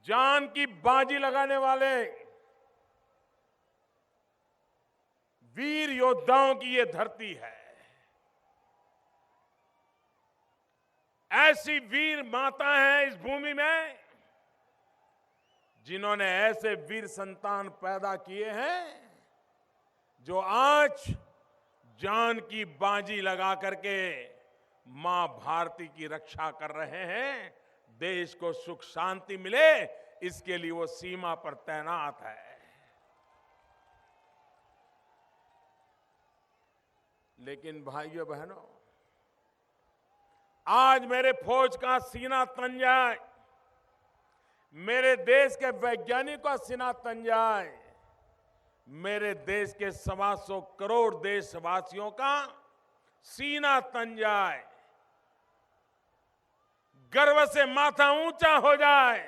जान की बाजी लगाने वाले वीर योद्धाओं की ये धरती है। ऐसी वीर माता है इस भूमि में जिन्होंने ऐसे वीर संतान पैदा किए हैं जो आज जान की बाजी लगा करके मां भारती की रक्षा कर रहे हैं। देश को सुख शांति मिले इसके लिए वो सीमा पर तैनात है। लेकिन भाइयों बहनों, आज मेरे फौज का सीना तन जाए, मेरे देश के वैज्ञानिकों का सीना तन जाए, मेरे देश के 125 करोड़ देशवासियों का सीना तन जाए, गर्व से माथा ऊंचा हो जाए,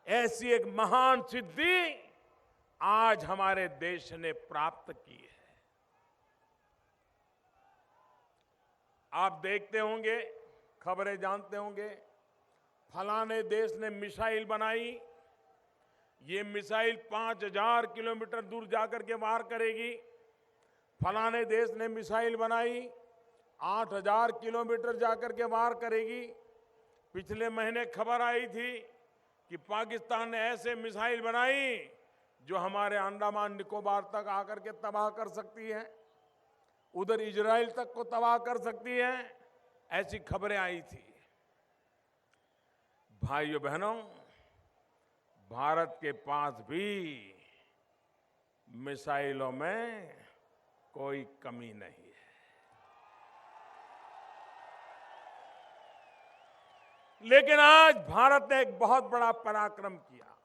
ऐसी एक महान सिद्धि आज हमारे देश ने प्राप्त की है। आप देखते होंगे, खबरें जानते होंगे, फलाने देश ने मिसाइल बनाई, ये मिसाइल 5000 किलोमीटर दूर जाकर के वार करेगी। फलाने देश ने मिसाइल बनाई 8000 किलोमीटर जाकर के वार करेगी। पिछले महीने खबर आई थी कि पाकिस्तान ने ऐसे मिसाइल बनाई जो हमारे अंडमान निकोबार तक आकर के तबाह कर सकती है, उधर इजराइल तक को तबाह कर सकती है। ऐसी खबरें आई थी। भाइयों बहनों, भारत के पास भी मिसाइलों में कोई कमी नहीं है। लेकिन आज भारत ने एक बहुत बड़ा पराक्रम किया।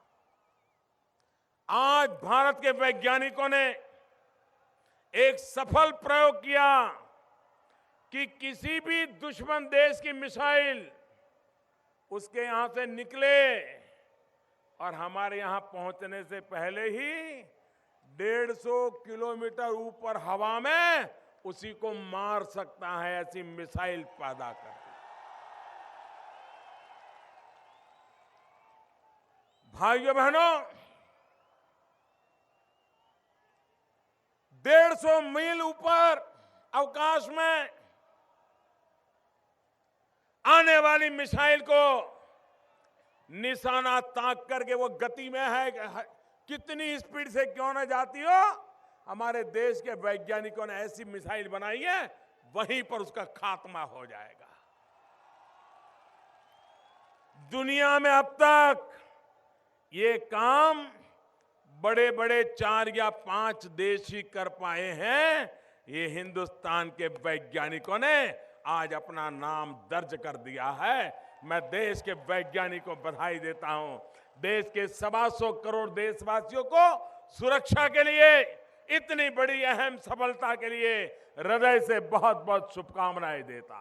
आज भारत के वैज्ञानिकों ने एक सफल प्रयोग किया कि किसी भी दुश्मन देश की मिसाइल उसके यहां से निकले और हमारे यहां पहुंचने से पहले ही 150 किलोमीटर ऊपर हवा में उसी को मार सकता है, ऐसी मिसाइल पैदा कर दी। भाइयों बहनों, 150 मील ऊपर अवकाश में आने वाली मिसाइल को निशाना ताक करके वो गति में है, कितनी स्पीड से क्यों न जाती हो, हमारे देश के वैज्ञानिकों ने ऐसी मिसाइल बनाई है, वहीं पर उसका खात्मा हो जाएगा। दुनिया में अब तक ये काम बड़े बड़े 4 या 5 देश ही कर पाए हैं। ये हिंदुस्तान के वैज्ञानिकों ने आज अपना नाम दर्ज कर दिया है। मैं देश के वैज्ञानिकों को बधाई देता हूं। देश के 125 करोड़ देशवासियों को सुरक्षा के लिए, इतनी बड़ी अहम सफलता के लिए हृदय से बहुत बहुत शुभकामनाएं देता।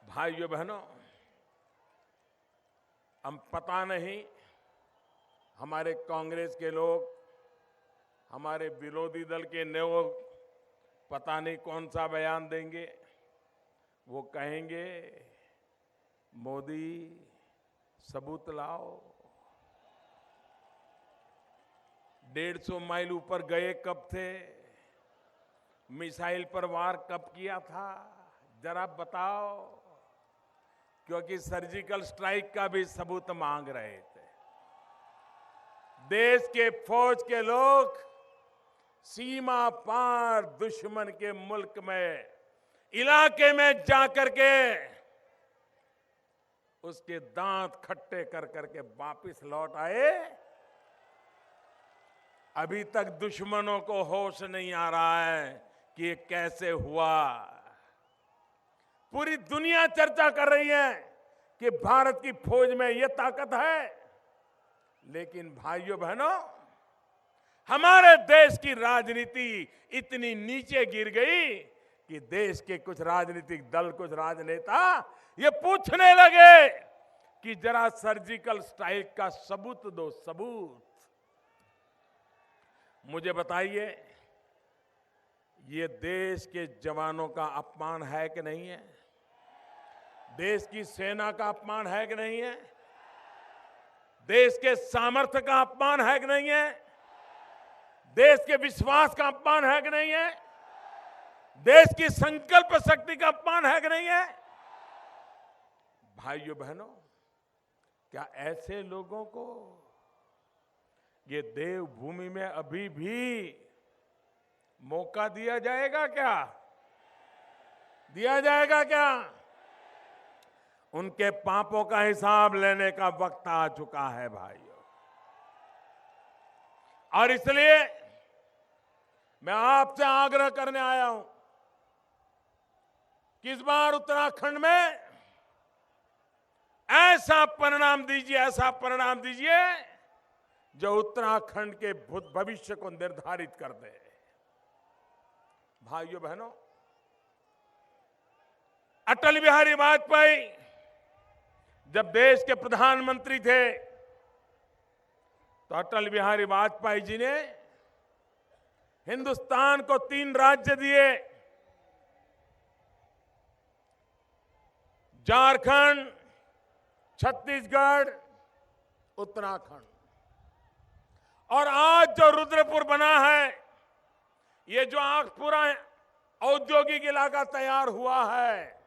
भाइयों बहनों, हम पता नहीं हमारे कांग्रेस के लोग, हमारे विरोधी दल के लोग पता नहीं कौन सा बयान देंगे। वो कहेंगे मोदी सबूत लाओ, 150 माइल ऊपर गए कब थे, मिसाइल पर वार कब किया था, जरा बताओ। क्योंकि सर्जिकल स्ट्राइक का भी सबूत मांग रहे थे। देश के फौज के लोग सीमा पार दुश्मन के मुल्क में, इलाके में जाकर के उसके दांत खट्टे कर करके वापस लौट आए। अभी तक दुश्मनों को होश नहीं आ रहा है कि ये कैसे हुआ। पूरी दुनिया चर्चा कर रही है कि भारत की फौज में ये ताकत है, लेकिन भाइयों बहनों, हमारे देश की राजनीति इतनी नीचे गिर गई कि देश के कुछ राजनीतिक दल, कुछ राजनेता ये पूछने लगे कि जरा सर्जिकल स्ट्राइक का सबूत दो, सबूत। मुझे बताइए, ये देश के जवानों का अपमान है कि नहीं है? देश की सेना का अपमान है कि नहीं है? देश के सामर्थ्य का अपमान है कि नहीं है? देश के विश्वास का अपमान है कि नहीं है? देश की संकल्प शक्ति का अपमान है कि नहीं है? भाइयों बहनों, क्या ऐसे लोगों को ये देवभूमि में अभी भी मौका दिया जाएगा क्या? दिया जाएगा क्या? उनके पापों का हिसाब लेने का वक्त आ चुका है भाइयों। और इसलिए मैं आपसे आग्रह करने आया हूं कि इस बार उत्तराखंड में ऐसा परिणाम दीजिए जो उत्तराखंड के भविष्य को निर्धारित कर दे। भाइयों बहनों, अटल बिहारी वाजपेयी जब देश के प्रधानमंत्री थे तो अटल बिहारी वाजपेयी जी ने हिंदुस्तान को 3 राज्य दिए, झारखंड, छत्तीसगढ़, उत्तराखंड। और आज जो रुद्रपुर बना है, ये जो आज पूरा औद्योगिक इलाका तैयार हुआ है,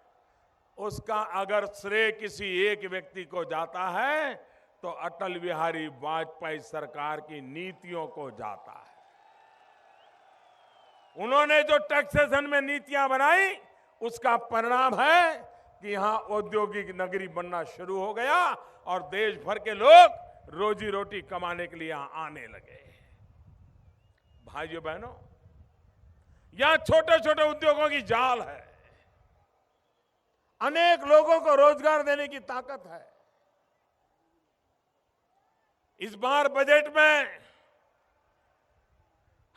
उसका अगर श्रेय किसी एक व्यक्ति को जाता है तो अटल बिहारी वाजपेयी सरकार की नीतियों को जाता है। उन्होंने जो टैक्सेशन में नीतियां बनाई, उसका परिणाम है कि यहां औद्योगिक नगरी बनना शुरू हो गया और देश भर के लोग रोजी रोटी कमाने के लिए यहां आने लगे। भाइयों बहनों, यहां छोटे छोटे उद्योगों की जाल है, अनेक लोगों को रोजगार देने की ताकत है। इस बार बजट में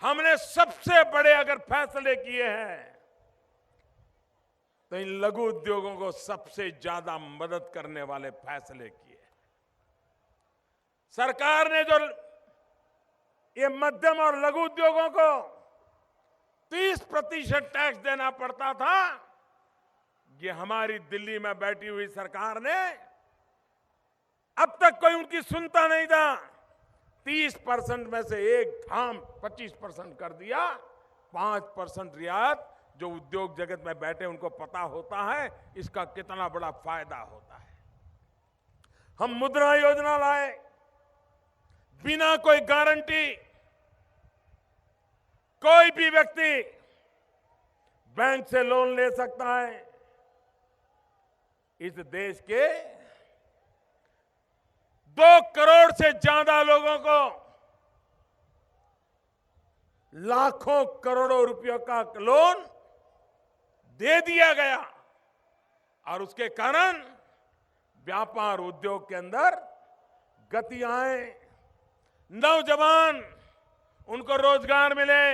हमने सबसे बड़े अगर फैसले किए हैं तो इन लघु उद्योगों को सबसे ज्यादा मदद करने वाले फैसले किए। सरकार ने जो ये मध्यम और लघु उद्योगों को 30% टैक्स देना पड़ता था, ये हमारी दिल्ली में बैठी हुई सरकार ने अब तक कोई उनकी सुनता नहीं था। 30% में से एक ठाम 25% कर दिया। 5% रियायत जो उद्योग जगत में बैठे उनको पता होता है इसका कितना बड़ा फायदा होता है। हम मुद्रा योजना लाए, बिना कोई गारंटी कोई भी व्यक्ति बैंक से लोन ले सकता है। इस देश के 2 करोड़ से ज्यादा लोगों को लाखों करोड़ों रुपयों का लोन दे दिया गया और उसके कारण व्यापार उद्योग के अंदर गति आए, नौजवान उनको रोजगार मिले।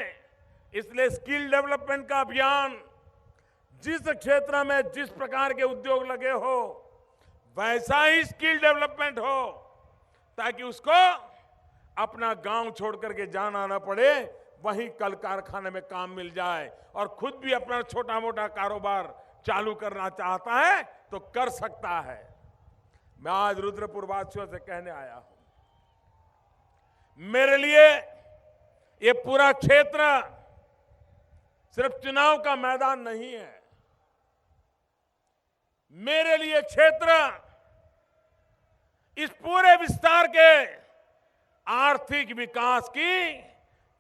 इसलिए स्किल डेवलपमेंट का अभियान, जिस क्षेत्र में जिस प्रकार के उद्योग लगे हो वैसा ही स्किल डेवलपमेंट हो, ताकि उसको अपना गांव छोड़ करके जाना ना पड़े, वहीं कल कारखाने में काम मिल जाए और खुद भी अपना छोटा मोटा कारोबार चालू करना चाहता है तो कर सकता है। मैं आज रुद्रपुर वासियों से कहने आया हूं, मेरे लिए ये पूरा क्षेत्र सिर्फ चुनाव का मैदान नहीं है। मेरे लिए क्षेत्र इस पूरे विस्तार के आर्थिक विकास की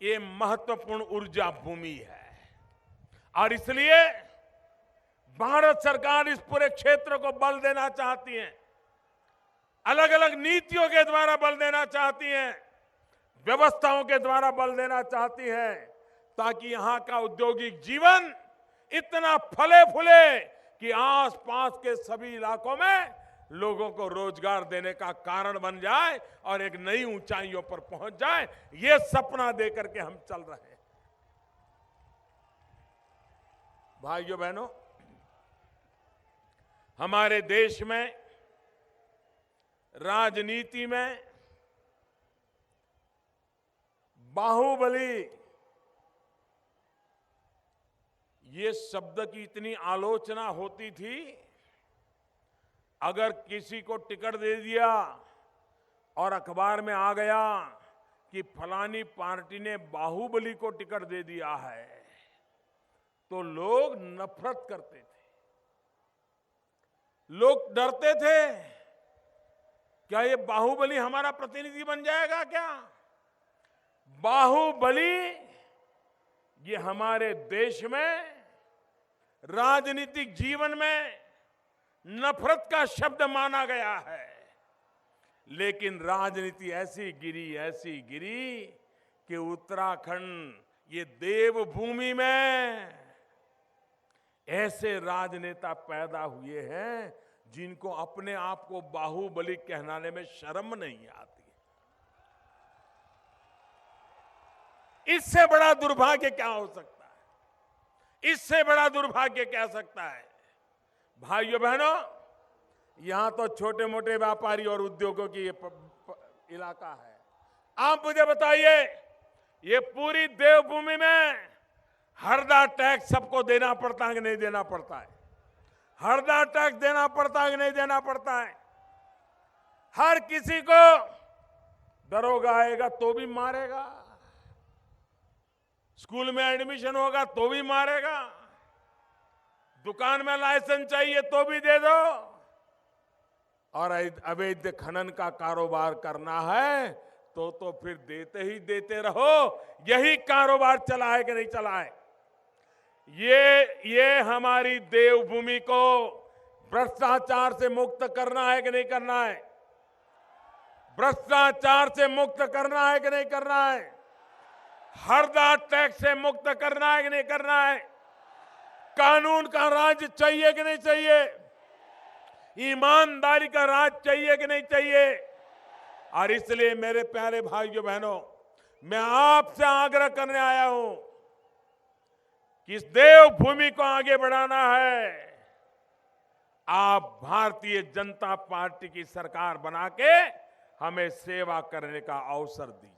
ये महत्वपूर्ण ऊर्जा भूमि है और इसलिए भारत सरकार इस पूरे क्षेत्र को बल देना चाहती है, अलग अलग नीतियों के द्वारा बल देना चाहती है, व्यवस्थाओं के द्वारा बल देना चाहती है, ताकि यहां का औद्योगिक जीवन इतना फले फूले कि आसपास के सभी इलाकों में लोगों को रोजगार देने का कारण बन जाए और एक नई ऊंचाइयों पर पहुंच जाए। ये सपना देकर के हम चल रहे हैं। भाइयों बहनों, हमारे देश में राजनीति में बाहुबली ये शब्द की इतनी आलोचना होती थी अगर किसी को टिकट दे दिया और अखबार में आ गया कि फलानी पार्टी ने बाहुबली को टिकट दे दिया है, तो लोग नफरत करते थे, लोग डरते थे। क्या ये बाहुबली हमारा प्रतिनिधि बन जाएगा क्या? बाहुबली ये हमारे देश में राजनीतिक जीवन में नफरत का शब्द माना गया है। लेकिन राजनीति ऐसी गिरी कि उत्तराखंड ये देवभूमि में ऐसे राजनेता पैदा हुए हैं जिनको अपने आप को बाहुबली कहलाने में शर्म नहीं आती। इससे बड़ा दुर्भाग्य क्या हो सकता है? इससे बड़ा दुर्भाग्य क्या सकता है? भाइयों बहनों, यहां तो छोटे मोटे व्यापारी और उद्योगों की ये इलाका है। आप मुझे बताइए, ये पूरी देवभूमि में हरदा टैक्स सबको देना पड़ता है कि नहीं देना पड़ता है? हरदा टैक्स देना पड़ता है कि नहीं देना पड़ता है? हर किसी को दरोगा आएगा तो भी मारेगा, स्कूल में एडमिशन होगा तो भी मारेगा, दुकान में लाइसेंस चाहिए तो भी दे दो, और अवैध खनन का कारोबार करना है तो फिर देते ही देते रहो। यही कारोबार चला है कि नहीं चला है? ये हमारी देवभूमि को भ्रष्टाचार से मुक्त करना है कि नहीं करना है? भ्रष्टाचार से मुक्त करना है कि नहीं करना है? हरदा टैक्स से मुक्त करना है कि नहीं करना है? कानून का राज चाहिए कि नहीं चाहिए? ईमानदारी का राज चाहिए कि नहीं चाहिए? और इसलिए मेरे प्यारे भाइयों बहनों, मैं आपसे आग्रह करने आया हूं कि इस देवभूमि को आगे बढ़ाना है। आप भारतीय जनता पार्टी की सरकार बना के हमें सेवा करने का अवसर दीजिए।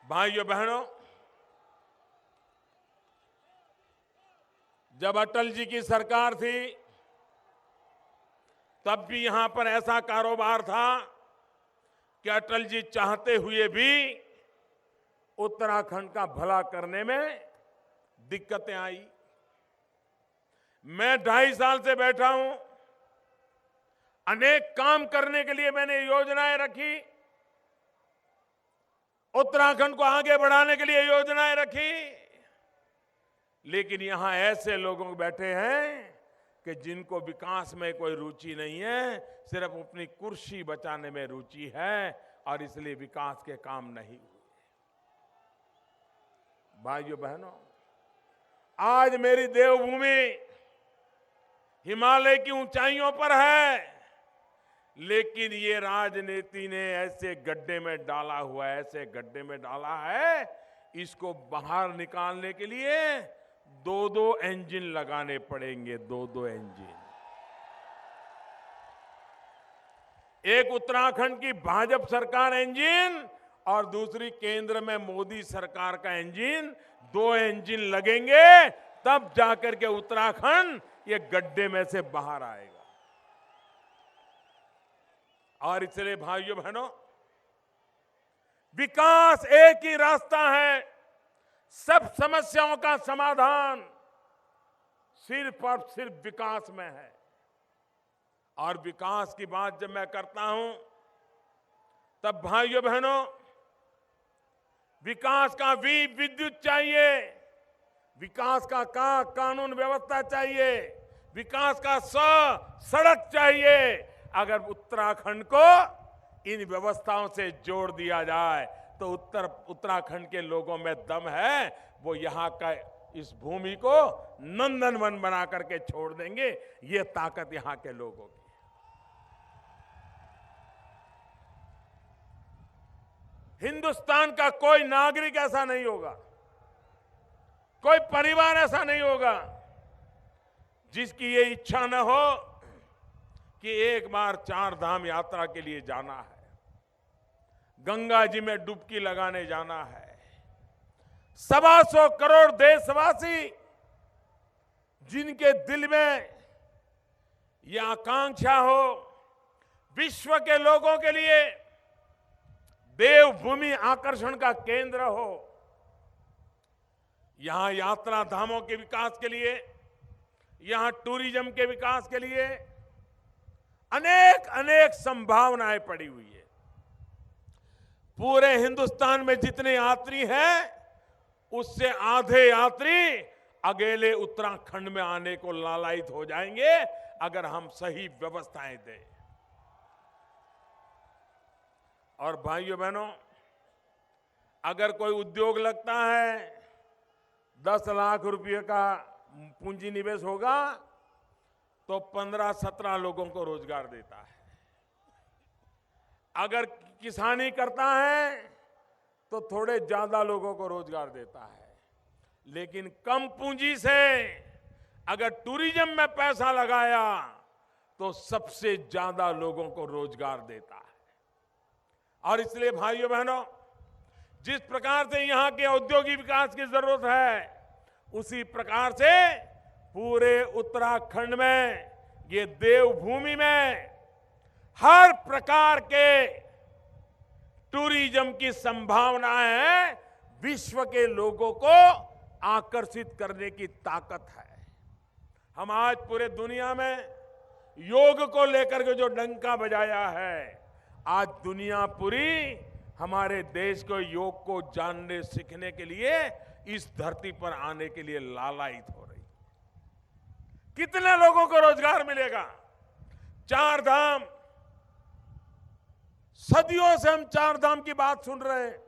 भाइयों बहनों, जब अटल जी की सरकार थी तब भी यहां पर ऐसा कारोबार था कि अटल जी चाहते हुए भी उत्तराखंड का भला करने में दिक्कतें आई। मैं 2.5 साल से बैठा हूं, अनेक काम करने के लिए मैंने योजनाएं रखी, उत्तराखंड को आगे बढ़ाने के लिए योजनाएं रखी, लेकिन यहां ऐसे लोग बैठे हैं कि जिनको विकास में कोई रुचि नहीं है, सिर्फ अपनी कुर्सी बचाने में रुचि है, और इसलिए विकास के काम नहीं हुए। भाइयों बहनों, आज मेरी देवभूमि हिमालय की ऊंचाइयों पर है, लेकिन ये राजनीति ने ऐसे गड्ढे में डाला हुआ है, ऐसे गड्ढे में डाला है, इसको बाहर निकालने के लिए 2-2 इंजन लगाने पड़ेंगे। 2-2 इंजन, एक उत्तराखंड की भाजपा सरकार इंजन और दूसरी केंद्र में मोदी सरकार का इंजन। 2 इंजन लगेंगे, तब जाकर के उत्तराखंड ये गड्ढे में से बाहर आएगा। और इसलिए भाइयों बहनों, विकास एक ही रास्ता है। सब समस्याओं का समाधान सिर्फ और सिर्फ विकास में है। और विकास की बात जब मैं करता हूं, तब भाइयों बहनों, विकास का विद्युत चाहिए, विकास का कानून व्यवस्था चाहिए, विकास का सड़क चाहिए। अगर उत्तराखंड को इन व्यवस्थाओं से जोड़ दिया जाए तो उत्तराखंड के लोगों में दम है, वो यहां का इस भूमि को नंदनवन बना करके छोड़ देंगे। ये ताकत यहां के लोगों की। हिंदुस्तान का कोई नागरिक ऐसा नहीं होगा, कोई परिवार ऐसा नहीं होगा जिसकी ये इच्छा न हो कि एक बार 4 धाम यात्रा के लिए जाना है, गंगा जी में डुबकी लगाने जाना है। 125 करोड़ देशवासी जिनके दिल में यह आकांक्षा हो विश्व के लोगों के लिए देवभूमि आकर्षण का केंद्र हो, यहां यात्रा धामों के विकास के लिए, यहां टूरिज्म के विकास के लिए अनेक अनेक संभावनाएं पड़ी हुई है। पूरे हिंदुस्तान में जितने यात्री हैं उससे आधे यात्री अकेले उत्तराखंड में आने को लालायित हो जाएंगे अगर हम सही व्यवस्थाएं दें। और भाइयों बहनों, अगर कोई उद्योग लगता है 10 लाख रुपए का पूंजी निवेश होगा तो 15-17 लोगों को रोजगार देता है। अगर किसानी करता है तो थोड़े ज्यादा लोगों को रोजगार देता है। लेकिन कम पूंजी से अगर टूरिज्म में पैसा लगाया तो सबसे ज्यादा लोगों को रोजगार देता है। और इसलिए भाइयों बहनों, जिस प्रकार से यहां के औद्योगिक विकास की जरूरत है, उसी प्रकार से पूरे उत्तराखंड में, ये देवभूमि में हर प्रकार के टूरिज्म की संभावनाएं हैं। विश्व के लोगों को आकर्षित करने की ताकत है। हम आज पूरे दुनिया में योग को लेकर के जो डंका बजाया है, आज दुनिया पूरी हमारे देश को योग को जानने सीखने के लिए इस धरती पर आने के लिए लालायित हो रही। कितने लोगों को रोजगार मिलेगा? 4 धाम, सदियों से हम 4 धाम की बात सुन रहे हैं।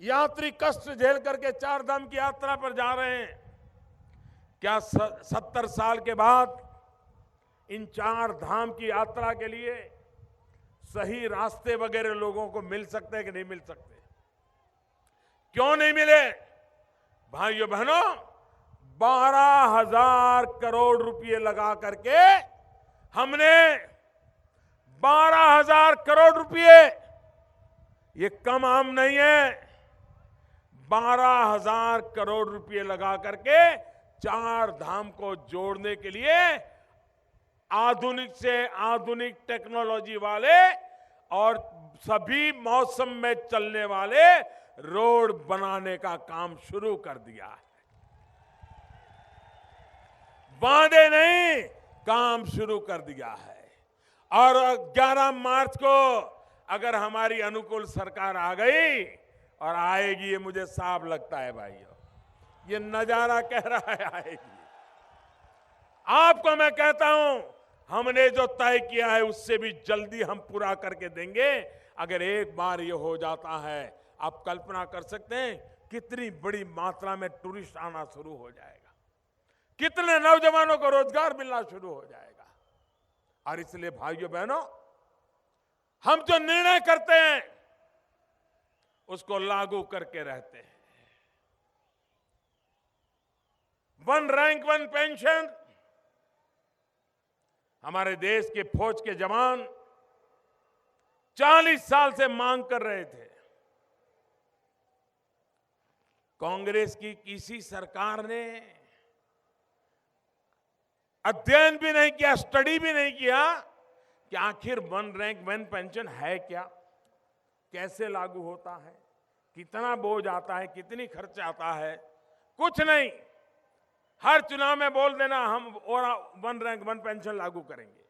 यात्री कष्ट झेल करके 4 धाम की यात्रा पर जा रहे हैं। क्या 70 साल के बाद इन 4 धाम की यात्रा के लिए सही रास्ते वगैरह लोगों को मिल सकते हैं कि नहीं मिल सकते? क्यों नहीं मिले? भाइयों बहनों, 12,000 करोड़ रुपए लगा करके हमने 12,000 करोड़ रुपए, ये कम आम नहीं है, 12,000 करोड़ रुपए लगा करके 4 धाम को जोड़ने के लिए आधुनिक से आधुनिक टेक्नोलॉजी वाले और सभी मौसम में चलने वाले रोड बनाने का काम शुरू कर दिया है। वादे नहीं, काम शुरू कर दिया है। और 11 मार्च को अगर हमारी अनुकूल सरकार आ गई, और आएगी, ये मुझे साफ लगता है भाइयों, ये नजारा कह रहा है आएगी। आपको मैं कहता हूं, हमने जो तय किया है उससे भी जल्दी हम पूरा करके देंगे। अगर एक बार ये हो जाता है, आप कल्पना कर सकते हैं कितनी बड़ी मात्रा में टूरिस्ट आना शुरू हो जाएगा, कितने नौजवानों को रोजगार मिलना शुरू हो जाएगा। और इसलिए भाइयों बहनों, हम जो निर्णय करते हैं उसको लागू करके रहते हैं। 1 रैंक 1 पेंशन हमारे देश के फौज के जवान 40 साल से मांग कर रहे थे। कांग्रेस की किसी सरकार ने अध्ययन भी नहीं किया, स्टडी भी नहीं किया कि आखिर 1 रैंक 1 पेंशन है क्या, कैसे लागू होता है, कितना बोझ आता है, कितनी खर्च आता है। कुछ नहीं, हर चुनाव में बोल देना हम और 1 रैंक 1 पेंशन लागू करेंगे।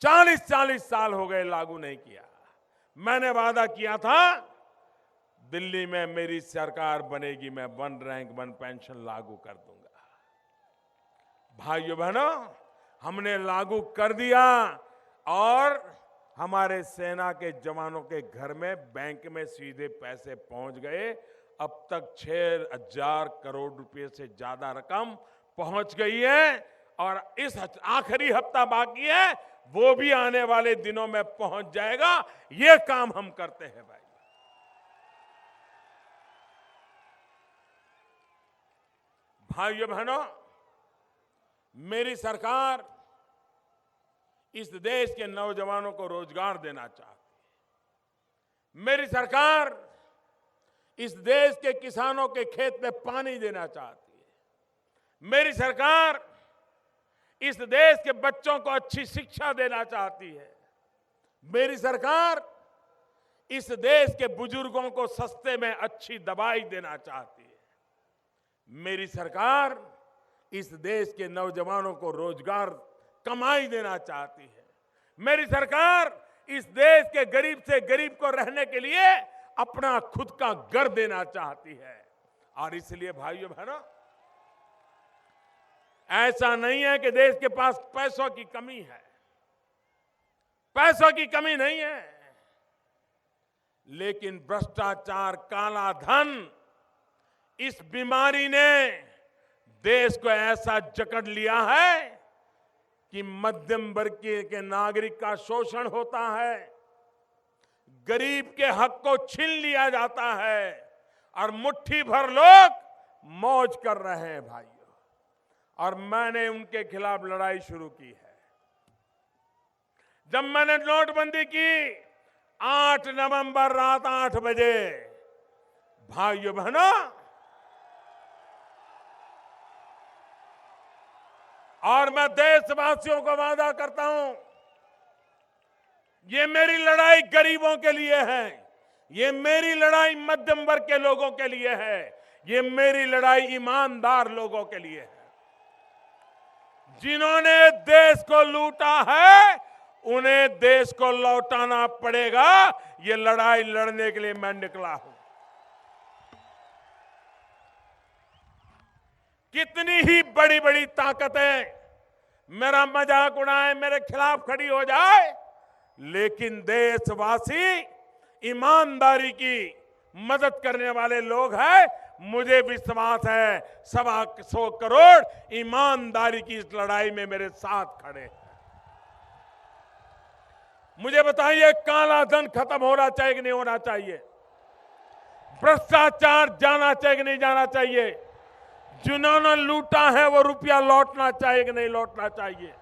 40 साल हो गए, लागू नहीं किया। मैंने वादा किया था दिल्ली में मेरी सरकार बनेगी, मैं 1 रैंक 1 पेंशन लागू कर दूंगा। भाइयों बहनों, हमने लागू कर दिया और हमारे सेना के जवानों के घर में बैंक में सीधे पैसे पहुंच गए। अब तक 6,000 करोड़ रुपए से ज्यादा रकम पहुंच गई है और इस आखिरी हफ्ता बाकी है, वो भी आने वाले दिनों में पहुंच जाएगा। ये काम हम करते हैं भाई। भाइयों बहनों, मेरी सरकार इस देश के नौजवानों को रोजगार देना चाहती है। मेरी सरकार इस देश के किसानों के खेत में पानी देना चाहती है। मेरी सरकार इस देश के बच्चों को अच्छी शिक्षा देना चाहती है। मेरी सरकार इस देश के बुजुर्गों को सस्ते में अच्छी दवाई देना चाहती है। मेरी सरकार इस देश के नौजवानों को रोजगार कमाई देना चाहती है। मेरी सरकार इस देश के गरीब से गरीब को रहने के लिए अपना खुद का घर देना चाहती है। और इसलिए भाइयों बहनों, ऐसा नहीं है कि देश के पास पैसों की कमी है। पैसों की कमी नहीं है, लेकिन भ्रष्टाचार, काला धन, इस बीमारी ने देश को ऐसा जकड़ लिया है कि मध्यम वर्ग के नागरिक का शोषण होता है, गरीब के हक को छीन लिया जाता है और मुट्ठी भर लोग मौज कर रहे हैं भाइयों। और मैंने उनके खिलाफ लड़ाई शुरू की है। जब मैंने नोटबंदी की 8 नवंबर रात 8 बजे, भाइयों बहनों, और मैं देशवासियों को वादा करता हूं, ये मेरी लड़ाई गरीबों के लिए है, ये मेरी लड़ाई मध्यम वर्ग के लोगों के लिए है, ये मेरी लड़ाई ईमानदार लोगों के लिए है। जिन्होंने देश को लूटा है उन्हें देश को लौटाना पड़ेगा। ये लड़ाई लड़ने के लिए मैं निकला हूं। कितनी ही बड़ी बड़ी ताकतें मेरा मजाक उड़ाए, मेरे खिलाफ खड़ी हो जाए, लेकिन देशवासी ईमानदारी की मदद करने वाले लोग हैं। मुझे विश्वास है 125 करोड़ ईमानदारी की इस लड़ाई में मेरे साथ खड़े हैं। मुझे बताइए, काला धन खत्म होना चाहिए कि नहीं होना चाहिए? भ्रष्टाचार जाना चाहिए कि नहीं जाना चाहिए? जिन्होंने लूटा है वो रुपया लौटना चाहिए कि नहीं लौटना चाहिए?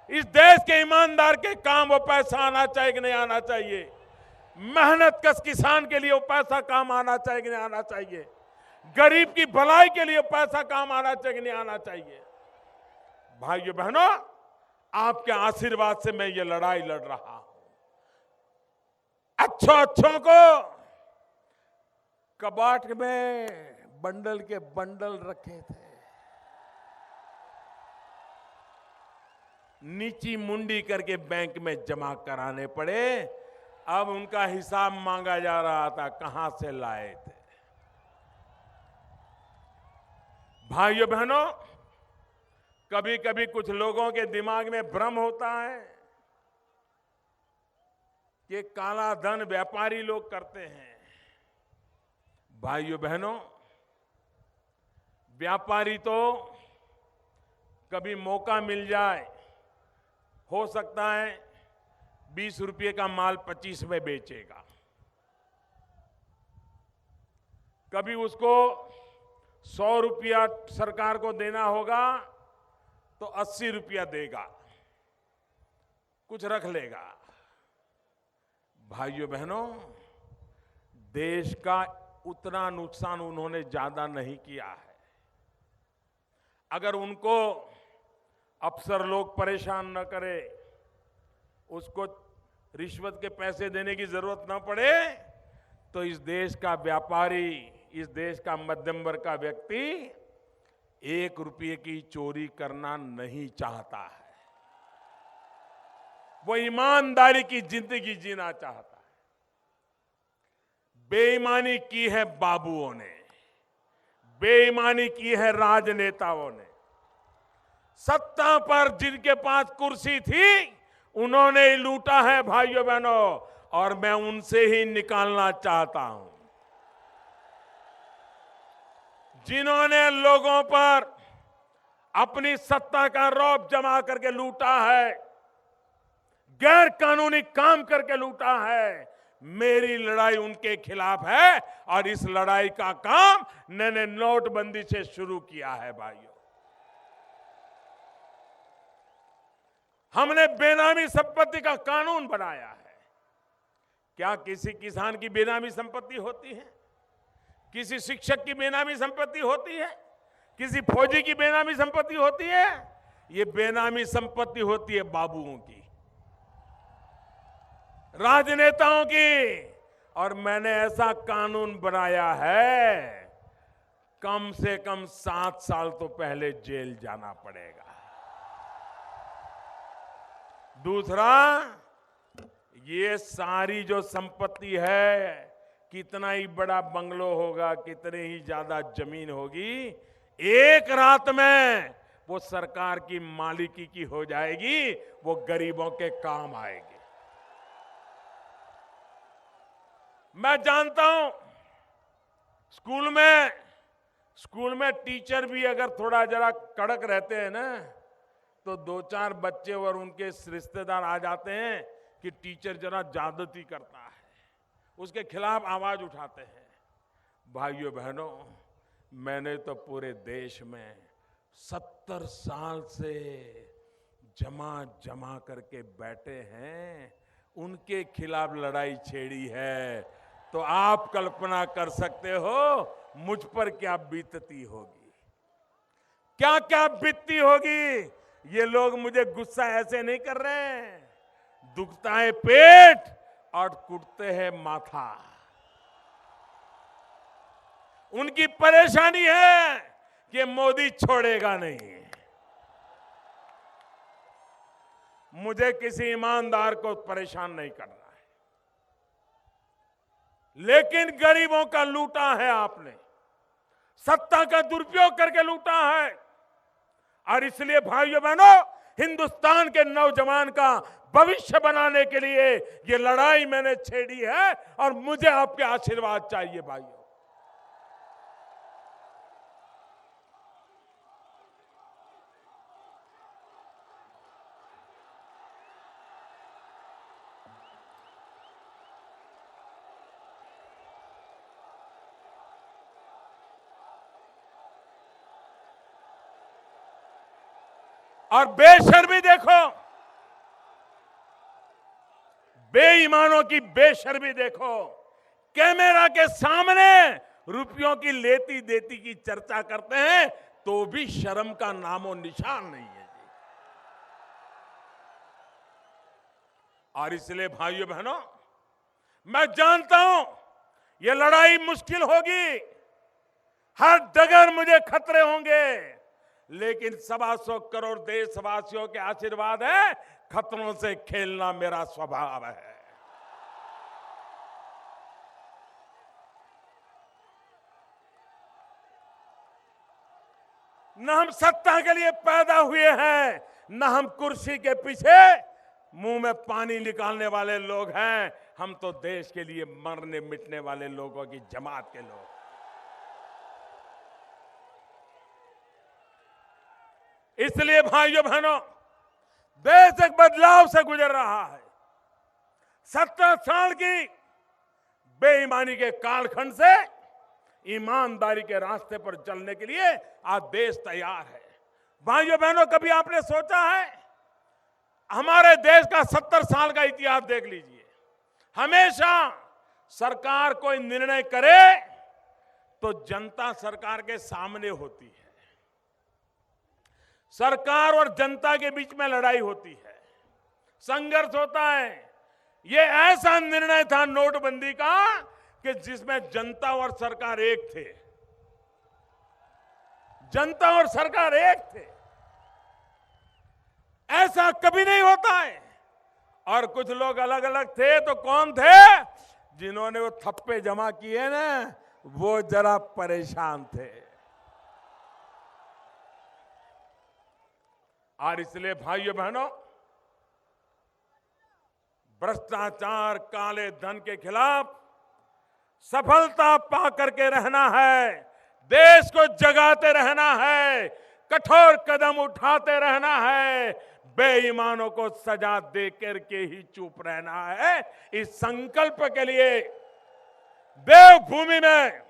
इस देश के ईमानदार के काम वो पैसा आना चाहिए कि नहीं आना चाहिए? मेहनत कश किसान के लिए वो पैसा काम आना चाहिए कि नहीं आना चाहिए? गरीब की भलाई के लिए पैसा काम आना चाहिए कि नहीं आना चाहिए? भाइयों बहनों, आपके आशीर्वाद से मैं ये लड़ाई लड़ रहा हूं। अच्छों को कबाट में बंडल के बंडल रखे थे, नीची मुंडी करके बैंक में जमा कराने पड़े। अब उनका हिसाब मांगा जा रहा था, कहां से लाए थे। भाइयों बहनों, कभी कभी कुछ लोगों के दिमाग में भ्रम होता है कि काला धन व्यापारी लोग करते हैं। भाइयों बहनों, व्यापारी तो कभी मौका मिल जाए, हो सकता है 20 रुपये का माल 25 में बेचेगा, कभी उसको 100 रुपया सरकार को देना होगा तो 80 रुपया देगा, कुछ रख लेगा। भाइयों बहनों, देश का उतना नुकसान उन्होंने ज्यादा नहीं किया है। अगर उनको अफसर लोग परेशान न करे, उसको रिश्वत के पैसे देने की जरूरत न पड़े, तो इस देश का व्यापारी, इस देश का मध्यम वर्ग का व्यक्ति 1 रुपये की चोरी करना नहीं चाहता है। वो ईमानदारी की जिंदगी जीना चाहता है। बेईमानी की है बाबुओं ने, बेईमानी की है राजनेताओं ने। सत्ता पर जिनके पास कुर्सी थी उन्होंने ही लूटा है भाइयों बहनों, और मैं उनसे ही निकालना चाहता हूं। जिन्होंने लोगों पर अपनी सत्ता का रौब जमा करके लूटा है, गैर कानूनी काम करके लूटा है, मेरी लड़ाई उनके खिलाफ है। और इस लड़ाई का काम मैंने नोटबंदी से शुरू किया है भाइयों। हमने बेनामी संपत्ति का कानून बनाया है। क्या किसी किसान की बेनामी संपत्ति होती है? किसी शिक्षक की बेनामी संपत्ति होती है? किसी फौजी की बेनामी संपत्ति होती है? ये बेनामी संपत्ति होती है बाबुओं की, राजनेताओं की। और मैंने ऐसा कानून बनाया है, कम से कम 7 साल तो पहले जेल जाना पड़ेगा। दूसरा, ये सारी जो संपत्ति है, कितना ही बड़ा बंगलो होगा, कितनी ही ज्यादा जमीन होगी, एक रात में वो सरकार की मालिकी की हो जाएगी, वो गरीबों के काम आएगी। मैं जानता हूं स्कूल में टीचर भी अगर थोड़ा जरा कड़क रहते हैं ना, तो 2-4 बच्चे और उनके रिश्तेदार आ जाते हैं कि टीचर जरा ज्यादती करता है, उसके खिलाफ आवाज उठाते हैं। भाइयों बहनों, मैंने तो पूरे देश में 70 साल से जमा करके बैठे हैं, उनके खिलाफ लड़ाई छेड़ी है, तो आप कल्पना कर सकते हो मुझ पर क्या बीतती होगी, क्या क्या बीतती होगी। ये लोग मुझे गुस्सा ऐसे नहीं कर रहे हैं, दुखता है पेट और कुटते हैं माथा। उनकी परेशानी है कि मोदी छोड़ेगा नहीं। मुझे किसी ईमानदार को परेशान नहीं करना है, लेकिन गरीबों का लूटा है आपने, सत्ता का दुरुपयोग करके लूटा है। और इसलिए भाइयों बहनों, हिंदुस्तान के नौजवान का भविष्य बनाने के लिए ये लड़ाई मैंने छेड़ी है, और मुझे आपके आशीर्वाद चाहिए भाइयों। और बेशर्मी देखो, बेईमानों की बेशर्मी देखो। कैमरा के सामने रुपयों की लेती देती की चर्चा करते हैं, तो भी शर्म का नामो निशान नहीं है जी। और इसलिए भाइयों बहनों, मैं जानता हूं ये लड़ाई मुश्किल होगी, हर डगर मुझे खतरे होंगे, लेकिन 125 करोड़ देशवासियों के आशीर्वाद है, खतरों से खेलना मेरा स्वभाव है। न हम सत्ता के लिए पैदा हुए हैं, न हम कुर्सी के पीछे मुंह में पानी निकालने वाले लोग हैं। हम तो देश के लिए मरने मिटने वाले लोगों की जमात के लोग। इसलिए भाइयों बहनों, देश एक बदलाव से गुजर रहा है। 70 साल की बेईमानी के कालखंड से ईमानदारी के रास्ते पर चलने के लिए आज देश तैयार है। भाइयों बहनों, कभी आपने सोचा है, हमारे देश का 70 साल का इतिहास देख लीजिए, हमेशा सरकार कोई निर्णय करे तो जनता सरकार के सामने होती है, सरकार और जनता के बीच में लड़ाई होती है, संघर्ष होता है। ये ऐसा निर्णय था नोटबंदी का कि जिसमें जनता और सरकार एक थे, जनता और सरकार एक थे। ऐसा कभी नहीं होता है। और कुछ लोग अलग अलग थे, तो कौन थे? जिन्होंने वो थप्पे जमा किए ना, वो जरा परेशान थे। और इसलिए भाइयों बहनों, भ्रष्टाचार, काले धन के खिलाफ सफलता पा करके रहना है, देश को जगाते रहना है, कठोर कदम उठाते रहना है, बेईमानों को सजा दे करके ही चुप रहना है। इस संकल्प के लिए देवभूमि में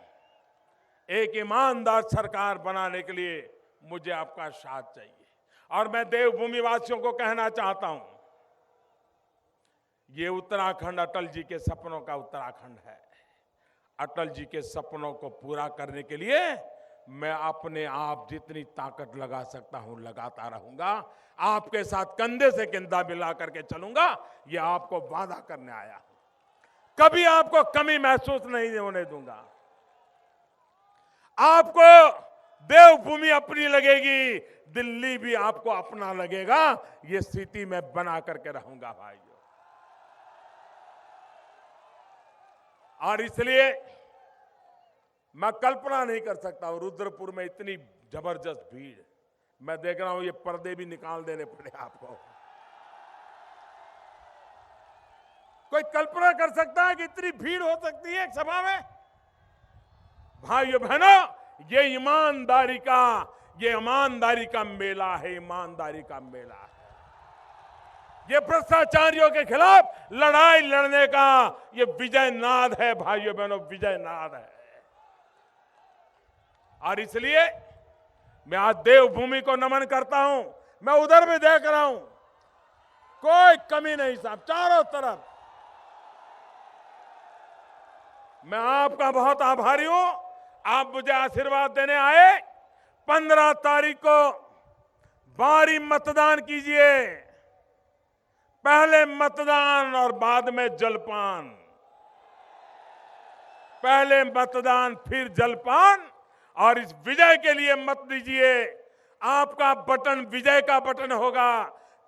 एक ईमानदार सरकार बनाने के लिए मुझे आपका साथ चाहिए। और मैं देवभूमि वासियों को कहना चाहता हूं, ये उत्तराखंड अटल जी के सपनों का उत्तराखंड है। अटल जी के सपनों को पूरा करने के लिए मैं अपने आप जितनी ताकत लगा सकता हूं लगाता रहूंगा, आपके साथ कंधे से कंधा मिला करके चलूंगा, ये आपको वादा करने आया हूं। कभी आपको कमी महसूस नहीं होने दूंगा। आपको देवभूमि अपनी लगेगी, दिल्ली भी आपको अपना लगेगा, ये स्थिति मैं बना करके रहूंगा भाइयों। और इसलिए मैं कल्पना नहीं कर सकता हूं, रुद्रपुर में इतनी जबरदस्त भीड़, मैं देख रहा हूं ये पर्दे भी निकाल देने पड़े आपको। कोई कल्पना कर सकता है कि इतनी भीड़ हो सकती है एक सभा में? भाइयों बहनों, ये ईमानदारी का मेला है, ईमानदारी का मेला है। ये भ्रष्टाचारियों के खिलाफ लड़ाई लड़ने का ये विजय नाद है भाइयों बहनों, विजय नाद है। और इसलिए मैं आज देवभूमि को नमन करता हूं। मैं उधर भी देख रहा हूं, कोई कमी नहीं साहब, चारों तरफ। मैं आपका बहुत आभारी हूं, आप मुझे आशीर्वाद देने आए। 15 तारीख को बारी मतदान कीजिए, पहले मतदान और बाद में जलपान। पहले मतदान फिर जलपान, और इस विजय के लिए मत दीजिए। आपका बटन विजय का बटन होगा,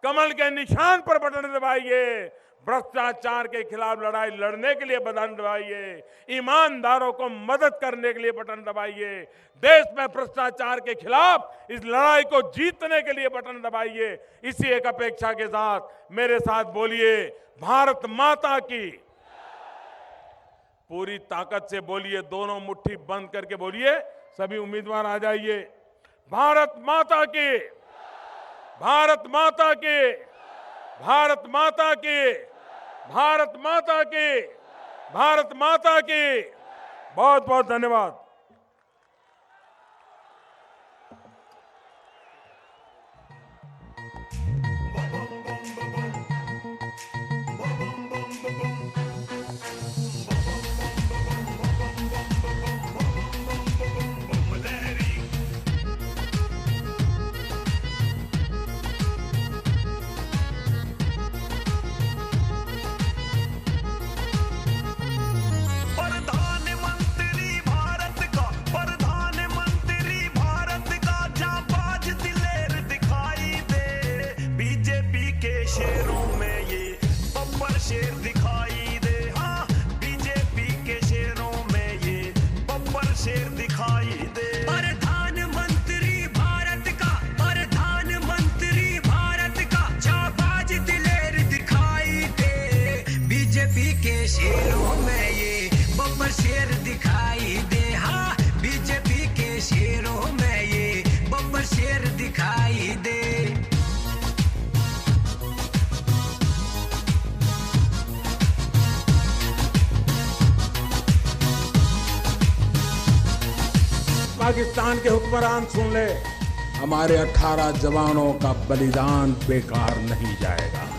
कमल के निशान पर बटन दबाइए। भ्रष्टाचार के खिलाफ लड़ाई लड़ने के लिए बटन दबाइए, ईमानदारों को मदद करने के लिए बटन दबाइए, देश में भ्रष्टाचार के खिलाफ इस लड़ाई को जीतने के लिए बटन दबाइए। इसी एक अपेक्षा के साथ मेरे साथ बोलिए, भारत माता की। पूरी ताकत से बोलिए, दोनों मुट्ठी बंद करके बोलिए। सभी उम्मीदवार आ जाइए। भारत माता की, भारत माता की, भारत माता की, भारत माता की, भारत माता की। बहुत बहुत धन्यवाद। शेरों में ये बब्बर शेर दिखाई दे। हाँ, बीजेपी के शेरों में ये बब्बर शेर दिखाई दे। प्रधानमंत्री भारत का, प्रधानमंत्री भारत का जाबाज दिलेर दिखाई दे। बीजेपी के शेरों में ये बब्बर शेर दिखाई दे। हाँ, बीजेपी के शेरों में ये बब्बर शेर दिखाई दे। पाकिस्तान के हुक्मरान सुन ले, हमारे 18 जवानों का बलिदान बेकार नहीं जाएगा।